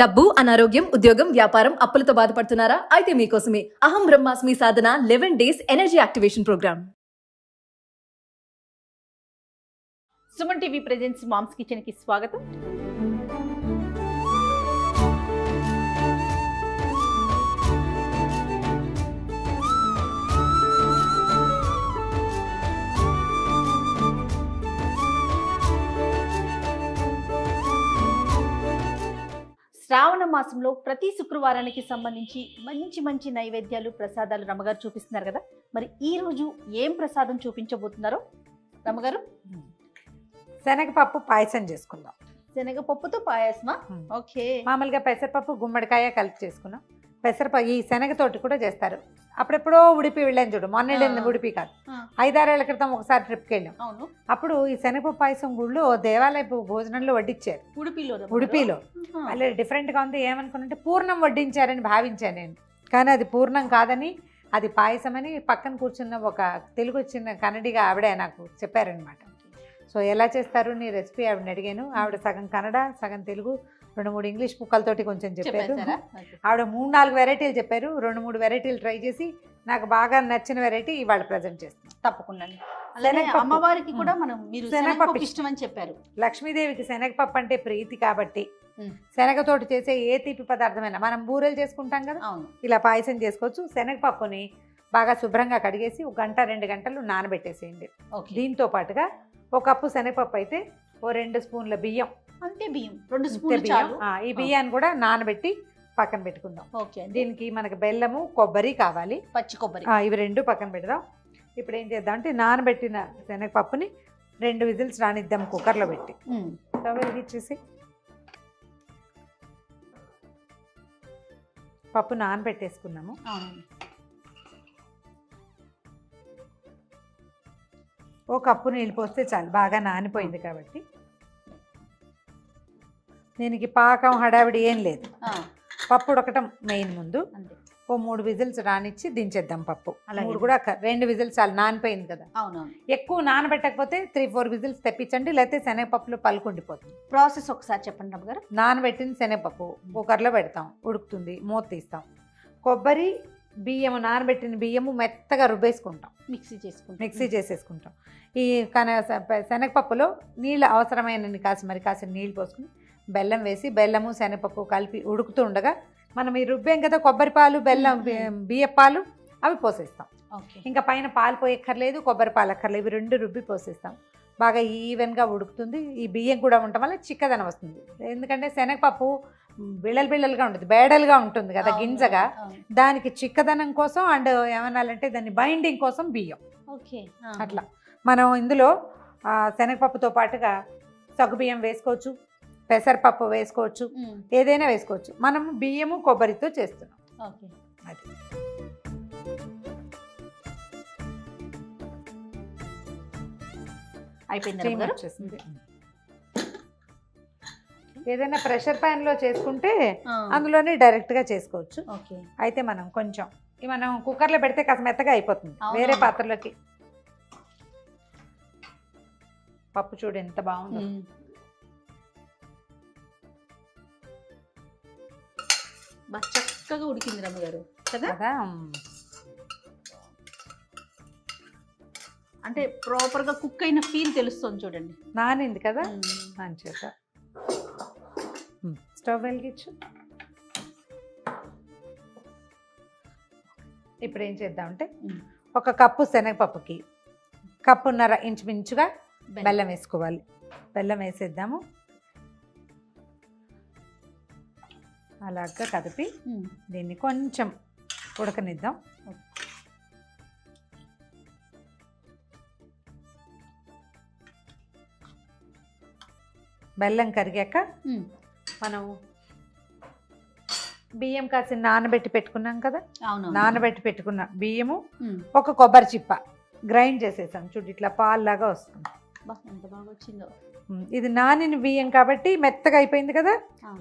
డబ్బు, అనారోగ్యం, ఉద్యోగం, వ్యాపారం, అప్పులతో బాధపడుతున్నారా? అయితే మీకోసమే అహం బ్రహ్మాస్మి సాధన 11 days energy activation program. Suman TV presents moms kitchen కి స్వాగతం. శ్రావణ మాసంలో ప్రతి శుక్రవారానికి సంబంధించి మంచి మంచి నైవేద్యాలు, ప్రసాదాలు రమ్మగారు చూపిస్తున్నారు కదా. మరి ఈ రోజు ఏం ప్రసాదం చూపించబోతున్నారో రమ్మగారు? శనగపప్పు పాయసం చేసుకుందాం. శనగపప్పుతో పాయసమా? ఓకే. మామూలుగా పెసరపప్పు, గుమ్మడికాయ కలిపి చేసుకున్నాం. పెసరపప్పు ఈ శనగతోటి కూడా చేస్తారు. అప్పుడెప్పుడో ఉడిపి వెళ్ళాను చూడు, మొన్న వెళ్ళింది ఉడిపి కాదు, 5-6 ఏళ్ల క్రితం ఒకసారి ట్రిప్కి వెళ్ళాం. అవును. అప్పుడు ఈ శనగపప్పు పాయసం గుళ్ళు దేవాలయపు భోజనంలో వడ్డించారు. ఉడిపిలో అలా డిఫరెంట్గా ఉంది. ఏమనుకున్నంటే పూర్ణం వడ్డించారని భావించాను నేను, కానీ అది పూర్ణం కాదని, అది పాయసం అని పక్కన కూర్చున్న ఒక తెలుగు వచ్చిన కన్నడిగా ఆవిడే నాకు చెప్పారనమాట. సో ఎలా చేస్తారు నీ రెసిపీ ఆవిడని అడిగాను. ఆవిడ సగం కన్నడ, సగం తెలుగు, 2-3 ఇంగ్లీష్ ముక్కలతోటి కొంచెం చెప్పారు. ఆవిడ 3-4 వెరైటీలు చెప్పారు. 2-3 వెరైటీలు ట్రై చేసి నాకు బాగా నచ్చిన వెరైటీ ఇవాళ ప్రజెంట్ చేస్తున్నాం. తప్పకుండా. అమ్మవారికి కూడా మనం శనగపప్పు ఇష్టం అని చెప్పారు. లక్ష్మీదేవికి శనగపప్పు అంటే ప్రీతి కాబట్టి శనగతోటి చేసే ఏ తీపి పదార్థమైనా, మనం బూరెలు చేసుకుంటాం కదా, ఇలా పాయసం చేసుకోవచ్చు. శనగపప్పుని బాగా శుభ్రంగా కడిగేసి 1-2 గంటలు నానబెట్టేసేయండి. దీంతో పాటుగా 1 కప్పు శనగపప్పు అయితే 2 స్పూన్ల బియ్యం, అంతే బియ్యం 2 స్పూన్లు చాలు. ఈ బియ్యాన్ని కూడా నానబెట్టి పక్కన పెట్టుకుందాం. ఓకే. దీనికి మనకి బెల్లము, కొబ్బరి కావాలి, పచ్చి కొబ్బరి. ఇవి 2 పక్కన పెడదాం. ఇప్పుడు ఏం చేద్దాం అంటే నానబెట్టిన శనగపప్పుని 2 విజిల్స్ రానిద్దాం కుక్కర్లో పెట్టి. స్టవ్ వెలిగించేసి పప్పు నానబెట్టేసుకున్నాము. ఓ కప్పు నీళ్ళు పోస్తే చాలు, బాగా నానిపోయింది కాబట్టి. దీనికి పాకం హడావిడి ఏం లేదు, పప్పు ఉడకటం మెయిన్. ముందు ఓ 3 విజిల్స్ రానిచ్చి దించేద్దాం పప్పు. 3 కూడా 2 విజిల్స్ చాలు, నానిపోయింది కదా. ఎక్కువ నానబెట్టకపోతే 3-4 విజిల్స్ తెప్పించండి, లేకపోతే శనగపప్పులో పలుకుండిపోతుంది. ప్రాసెస్ ఒకసారి చెప్పండి రమ్మగారు. నానబెట్టిన శనగపప్పు కుక్కర్లో పెడతాం, ఉడుకుతుంది, మూత తీస్తాం. కొబ్బరి, బియ్యము, నానబెట్టిన బియ్యము మెత్తగా రుబ్బేసుకుంటాం, మిక్సీ చేసేసుకుంటాం. ఈ శనగపప్పులో నీళ్ళు అవసరమైన కాసిన నీళ్ళు పోసుకుని బెల్లం వేసి, బెల్లము శనగపప్పు కలిపి ఉడుకుతూ ఉండగా మనం ఈ రుబ్బేం కదా కొబ్బరి పాలు, బెల్లం, బియ్యం పాలు అవి పోసేస్తాం. ఇంకా పైన పాలు పోయక్కర్లేదు, కొబ్బరి పాలు అక్కర్లేదు, ఇవి 2 రుబ్బి పోసేస్తాం. బాగా ఈవెన్గా ఉడుకుతుంది. ఈ బియ్యం కూడా ఉండటం వల్ల చిక్కదనం వస్తుంది. ఎందుకంటే శనగపప్పు బిళ్ళలుగా ఉంటుంది, బేడలుగా ఉంటుంది కదా గింజగా, దానికి చిక్కదనం కోసం అండ్ ఏమనాలంటే దాన్ని బైండింగ్ కోసం బియ్యం. అట్లా మనం ఇందులో శనగపప్పుతో పాటుగా సగ్గుబియ్యం వేసుకోవచ్చు, పెసరపప్పు వేసుకోవచ్చు, ఏదైనా వేసుకోవచ్చు. మనం బియ్యము కొబ్బరితో చేస్తున్నాం. అది అయిపోయింది. ఏదైనా ప్రెషర్ ప్యాన్ లో చేసుకుంటే అందులోనే డైరెక్ట్ గా చేసుకోవచ్చు. అయితే మనం కొంచెం మనం కుక్కర్ లో పెడితే కాస్త మెత్తగా అయిపోతుంది. వేరే పాత్రలోకి పప్పు చూడు ఎంత బాగుంది చక్కగా ఉడికింది రమ్మగారు కదా. అంటే ప్రాపర్ గా కుక్ అయిన ఫీల్ తెలుస్తుంది చూడండి. నానింది కదా మంచిగా. స్టవ్ వెలిగించు. ఇప్పుడు ఏం చేద్దామంటే 1 కప్పు శనగపప్పుకి 1.5 కప్పు ఇంచుమించుగా బెల్లం వేసుకోవాలి. బెల్లం వేసేద్దాము. అలాగా కదిపి దీన్ని కొంచెం ఉడకనిద్దాం. బెల్లం కరిగాక మనం బియ్యం కాసి నానబెట్టి పెట్టుకున్నాం కదా, నానబెట్టి పెట్టుకున్న బియ్యము, 1 కొబ్బరి చిప్ప గ్రైండ్ చేసేసాం చూడు, ఇట్లా పాల్లాగా వస్తుంది. ఎంత బాగా వచ్చిందో. ఇది నానిన బియ్యం కాబట్టి మెత్తగా అయిపోయింది కదా,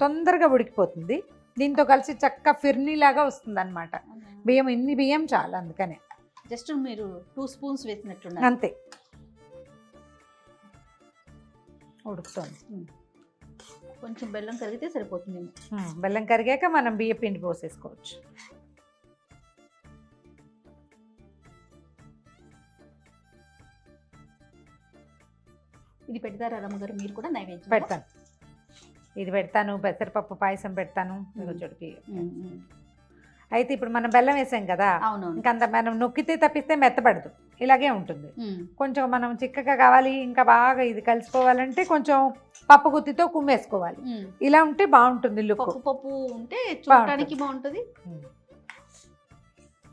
తొందరగా ఉడికిపోతుంది. దీంతో కలిసి చక్క ఫిర్నీ లాగా వస్తుంది అనమాట. బియ్యం ఇన్ని బియ్యం చాలు, అందుకనే జస్ట్ మీరు 2 స్పూన్స్ వేసినట్టు అంతే. ఉడుకుతుంది. కొంచెం బెల్లం కరిగితే సరిపోతుందేమో. బెల్లం కరిగాక మనం బియ్య పిండి పోసేసుకోవచ్చు. ఇది పెడతారా రమ్మగారు మీరు కూడా నైవేద్యం? పెడతాను, ఇది పెడతాను, పెసరపప్పు పాయసం పెడతాను. చొడిపి అయితే ఇప్పుడు మనం బెల్లం వేసాం కదా, అవునవును. ఇంకంత మనం నొక్కితే తప్పిస్తే మెత్తబడదు, ఇలాగే ఉంటుంది. కొంచెం మనం చిక్కగా కావాలి, ఇంకా బాగా ఇది కలిసిపోవాలంటే కొంచెం పప్పు గుత్తితో కుమ్మేసుకోవాలి. ఇలా ఉంటే బాగుంటుంది లుక్. పప్పు ఉంటే చూడటానికి బాగుంటుంది.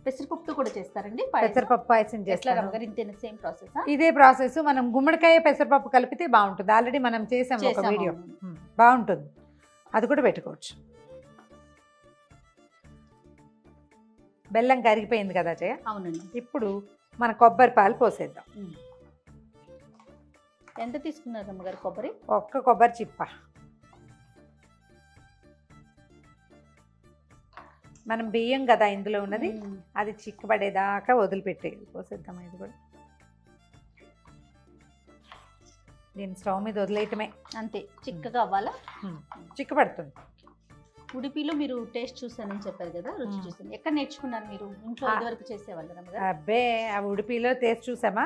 పెసరపప్పుతో కూడా చేస్తారండి? పెసరపప్పు పాయసం చేస్తారు. Same process? ఇదే ప్రాసెస్. మనం గుమ్మడికాయ పెసరపప్పు కలిపితే బాగుంటుంది. ఆల్రెడీ మనం చేసాం ఒక వీడియో, బాగుంటుంది. అది కూడా పెట్టుకోవచ్చు. బెల్లం కరిగిపోయింది కదా జయ. అవునండి. ఇప్పుడు మన కొబ్బరి పాలు పోసేద్దాం. ఎంత తీసుకున్నారు అమ్మగారు కొబ్బరి? ఒక్క కొబ్బరి చిప్ప. మనం బియ్యం కదా ఇందులో ఉన్నది, అది చిక్కబడేదాకా వదిలిపెట్టేది. పోసేద్దాం. ఇది కూడా దీన్ని స్టవ్ మీద వదిలేయటమే, అంతే. చిక్కగా అవ్వాలా? చిక్కబడుతుంది. ఉడిపిలో మీరు టేస్ట్ చూసానని చెప్పారు కదా, రుచి చూసాను. ఎక్కడ నేర్చుకున్నారు మీరు? ఇంట్లో ఇదివరకు చేసేవాళ్ళు? అబ్బే, ఆ ఉడిపిలో టేస్ట్ చూసామా?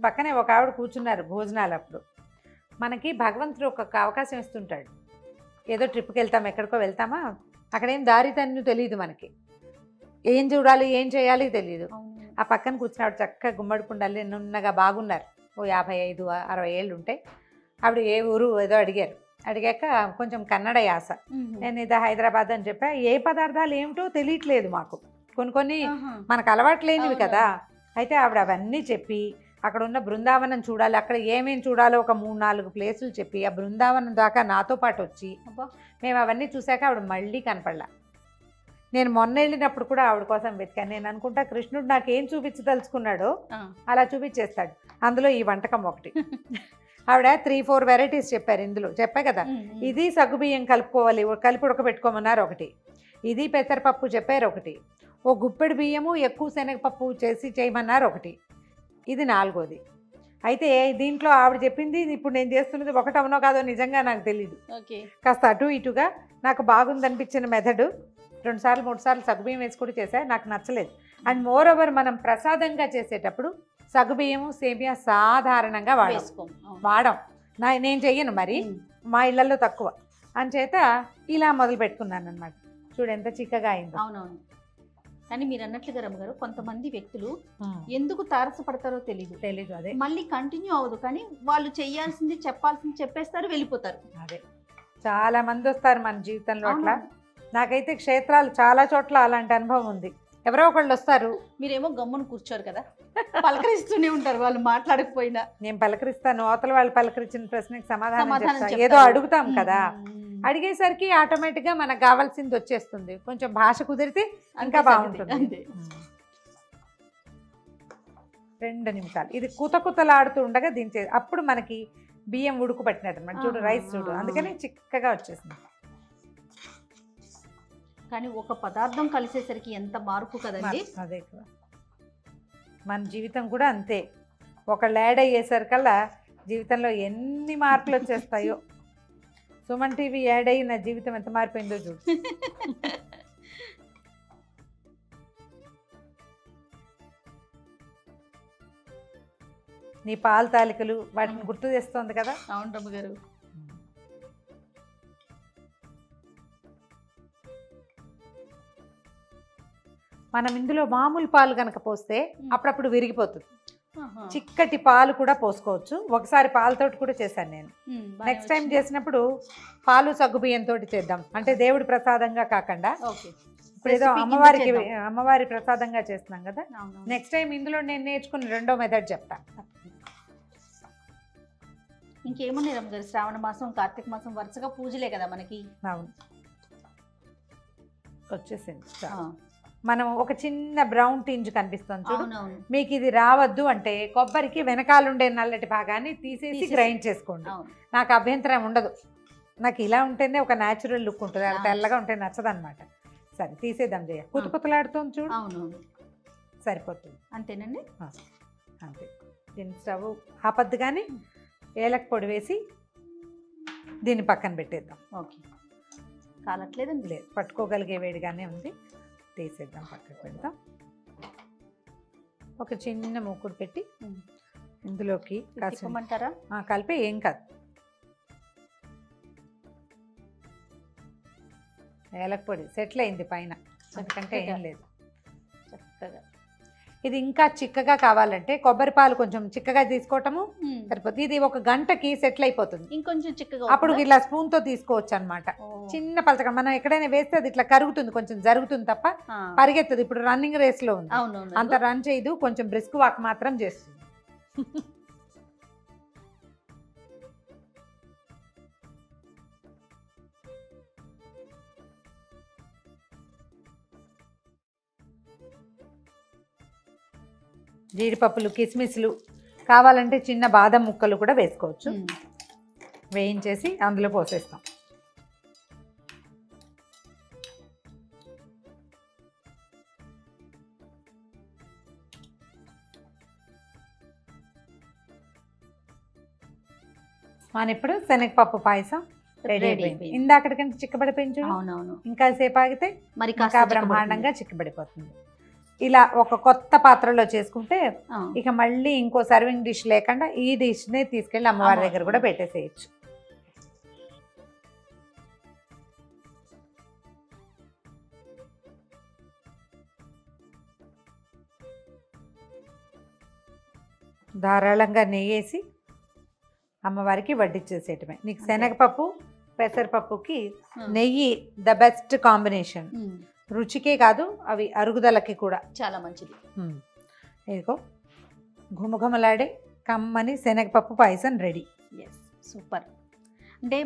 పక్కనే ఒక ఆవిడ కూర్చున్నారు భోజనాలు అప్పుడు. మనకి భగవంతుడు ఒక అవకాశం ఇస్తుంటాడు. ఏదో ట్రిప్కి వెళ్తాం, ఎక్కడికో వెళ్తామా, అక్కడేం దారి తన్ను తెలియదు మనకి, ఏం చూడాలి ఏం చేయాలి తెలియదు. ఆ పక్కన కూర్చున్నాడు చక్కగా గుమ్మడి కుండలు నున్నగా బాగున్నారు. ఓ 55-60 ఏళ్ళు ఉంటాయి. ఆవిడ ఏ ఊరు ఏదో అడిగారు. అడిగాక కొంచెం కన్నడ యాస. నేను ఇది హైదరాబాద్ అని చెప్పా. ఏ పదార్థాలు ఏమిటో తెలియట్లేదు మాకు, కొన్ని మనకు అలవాట్లేనివి కదా. అయితే ఆవిడ అవన్నీ చెప్పి అక్కడ ఉన్న బృందావనం చూడాలి, అక్కడ ఏమేమి చూడాలో ఒక 3-4 ప్లేసులు చెప్పి ఆ బృందావనం దాకా నాతో పాటు వచ్చి మేము అవన్నీ చూశాక ఆవిడ మళ్ళీ కనపడలా. నేను మొన్న వెళ్ళినప్పుడు కూడా ఆవిడ కోసం వెతికాను. నేను అనుకుంటా కృష్ణుడు నాకు ఏం చూపించదలుచుకున్నాడో అలా చూపించేస్తాడు. అందులో ఈ వంటకం ఒకటి. ఆవిడ 3-4 వెరైటీస్ చెప్పారు. ఇందులో చెప్పా కదా, ఇది సగ్గుబియ్యం కలుపుకోవాలి, కలిపి ఉడకబెట్టుకోమన్నారు ఒకటి, ఇది పెసరపప్పు చెప్పారు ఒకటి, ఓ గుప్పెడు బియ్యము ఎక్కువ శనగపప్పు చేసి చేయమన్నారు ఒకటి, ఇది 4వది. అయితే దీంట్లో ఆవిడ చెప్పింది ఇప్పుడు నేను చేస్తున్నది ఒకటి అవునో కాదో నిజంగా నాకు తెలీదు. కాస్త అటు ఇటుగా నాకు బాగుందనిపించిన మెథడ్ 2-3 సార్లు సగ్గుబియ్యం వేసి కూడా చేశా, నాకు నచ్చలేదు. అండ్ మోర్ ఓవర్ మనం ప్రసాదంగా చేసేటప్పుడు సగ్గుబియ్యము సేమియా సాధారణంగా వాడం. నేను చెయ్యను, మరి మా ఇళ్లలో తక్కువ అంచేత ఇలా మొదలు పెట్టుకున్నాను అనమాట. చూడు ఎంత చిక్కగా అయింది. అవునవును. కానీ మీరు అన్నట్లుగా రమ్మగారు, కొంతమంది వ్యక్తులు ఎందుకు తారసపడతారో తెలీదు. అదే మళ్ళీ కంటిన్యూ అవ్వదు. కానీ వాళ్ళు చెయ్యాల్సింది చెప్పాల్సింది చెప్పేస్తారు, వెళ్ళిపోతారు. అదే చాలా మంది వస్తారు మన జీవితంలో అట్లా. నాకైతే క్షేత్రాలు చాలా చోట్ల అలాంటి అనుభవం ఉంది. ఎవరో ఒకళ్ళు వస్తారు, మీరేమో గమ్మున కూర్చోరు కదా, పలకరిస్తూనే ఉంటారు. వాళ్ళు మాట్లాడకపోయినా నేను పలకరిస్తాను. అవతల వాళ్ళు పలకరించిన ప్రశ్నకి సమాధానం చెప్తాను. ఏదో అడుగుతాం కదా, అడిగేసరికి ఆటోమేటిక్గా మనకు కావాల్సింది వచ్చేస్తుంది. కొంచెం భాష కుదిరితే ఇంకా బాగుంటుంది. 2 నిమిషాలు ఇది కుతకుతలాడుతూ ఉండగా దించే, అప్పుడు మనకి బియ్యం ఉడుకు పట్టినట్టు అనమాట. చూడు రైస్ చూడు, అందుకని చిక్కగా వచ్చేసింది. కానీ ఒక పదార్థం కలిసేసరికి ఎంత మార్పు కదండి. అదే కదా, మన జీవితం కూడా అంతే. ఒకళ్ళు యాడ్ అయ్యేసరికల్లా జీవితంలో ఎన్ని మార్పులు వచ్చేస్తాయో. సుమన్ టీవీ యాడ్ అయ్యి నా జీవితం ఎంత మారిపోయిందో చూడు. నీ పాలు తాలికలు వాటిని గుర్తు చేస్తోంది కదా. అవును రమ్మగారు. మనం ఇందులో మామూలు పాలు కనుక పోస్తే అప్పుడప్పుడు విరిగిపోతుంది. చిక్కటి పాలు కూడా పోసుకోవచ్చు. ఒకసారి పాలతోటి కూడా చేశాను నేను. నెక్స్ట్ టైం చేసినప్పుడు పాలు సగ్గుబియ్యంతో చేద్దాం, అంటే దేవుడి ప్రసాదంగా కాకుండా. ఇప్పుడు ఏదో అమ్మవారి ప్రసాదంగా చేస్తున్నాం కదా. నెక్స్ట్ టైం ఇందులో నేను నేర్చుకున్న 2వ మెథడ్ చెప్తా. ఇంకేమున్నాయి రమ్మగారు, శ్రావణ మాసం కార్తీక మాసం వరుసగా పూజలే కదా మనకి. అవును, వచ్చేసింది. మనం ఒక చిన్న బ్రౌన్ టింజ్ కనిపిస్తుంది చూడు, మీకు ఇది రావద్దు అంటే కొబ్బరికి వెనకాలండే నల్లటి భాగాన్ని తీసేసి గ్రైండ్ చేసుకోండి. నాకు అభ్యంతరం ఉండదు, నాకు ఇలా ఉంటేనే ఒక న్యాచురల్ లుక్ ఉంటుంది. అలా తెల్లగా ఉంటే నచ్చదు అనమాట. సరే తీసేద్దాం జయ. కుతకుతలాడుతుంది చూడు. అవునవును, సరిపోతుంది. అంతేనండి. అంతే. దీన్ని స్టవ్ ఆపద్దు కానీ ఏలక పొడి వేసి దీన్ని పక్కన పెట్టేద్దాం. ఓకే, కాలట్లేదండి. లేదు, పట్టుకోగలిగే వేడిగానే ఉంది. తీసేద్దాం, పక్కకు పెడదాం. ఒక చిన్న మూకుడు పెట్టి ఇందులోకి తిప్పమంటారా? కలిపి ఏం కాదు. ఏలకపొడి సెటిల్ అయింది పైన, ఎందుకంటే ఏం లేదు. చక్కగా ఇది ఇంకా చిక్కగా కావాలంటే కొబ్బరి పాలు కొంచెం చిక్కగా తీసుకోవటము సరిపోతుంది. ఇది ఒక గంటకి సెటిల్ అయిపోతుంది. ఇంకొంచెం చిక్కగా అప్పుడు ఇలా స్పూన్తో తీసుకోవచ్చు అనమాట. చిన్న పలచగా మనం ఎక్కడైనా వేస్తే అది ఇట్లా కరుగుతుంది, కొంచెం జరుగుతుంది తప్ప పరిగెత్తదు. ఇప్పుడు రన్నింగ్ రేస్లో ఉంది, అంత రన్ చేయదు, కొంచెం బ్రిస్క్ వాక్ మాత్రం చేస్తుంది. జీడిపప్పులు, కిస్మిస్లు కావాలంటే చిన్న బాదం ముక్కలు కూడా వేసుకోవచ్చు. వేయించేసి అందులో పోసేస్తాం. మన ఇప్పుడు శనగపప్పు పాయసం రెడీ అయిపోయింది. ఇందాకటికంటే చిక్కబడిపోయింది చూడు. అవునవును, ఇంకా సేపు ఆగితే మరి ఇంకా బ్రహ్మాండంగా చిక్కబడిపోతుంది. ఇలా ఒక కొత్త పాత్రలో చేసుకుంటే ఇక మళ్ళీ ఇంకో సర్వింగ్ డిష్ లేకుండా ఈ డిష్నే తీసుకెళ్ళి అమ్మవారి దగ్గర కూడా పెట్టేసేయచ్చు. ధారాళంగా నెయ్యేసి అమ్మవారికి వడ్డిచ్చేసేయటమే. నీకు శనగపప్పు పెసరపప్పుకి నెయ్యి ద బెస్ట్ కాంబినేషన్. రుచికే కాదు, అవి అరుగుదలకి కూడా చాలా మంచిది. ఇదిగో ఘుమఘుమలాడే కమ్మని శనగపప్పు పాయసం రెడీ. సూపర్. అంటే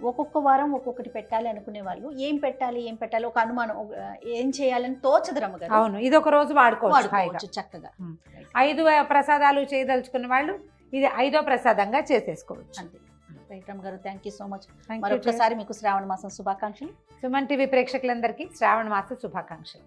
ఒక్కొక్క వారం ఒక్కొక్కటి పెట్టాలి అనుకునే వాళ్ళు ఏం పెట్టాలి ఒక అనుమానం, ఏం చేయాలని తోచదు రమ్మగారు. అవును, ఇది ఒక రోజు వాడుకోవచ్చు చక్కగా. 5 ప్రసాదాలు చేయదలుచుకున్న వాళ్ళు ఇది 5వ ప్రసాదంగా చేసేసుకోవచ్చు. అంతే. రైట్ రమ్మగారు, థ్యాంక్ యూ సో మచ్. మరొకసారి మీకు శ్రావణ మాసం శుభాకాంక్షలు. సుమన్ టీవీ ప్రేక్షకులందరికీ శ్రావణ మాస శుభాకాంక్షలు.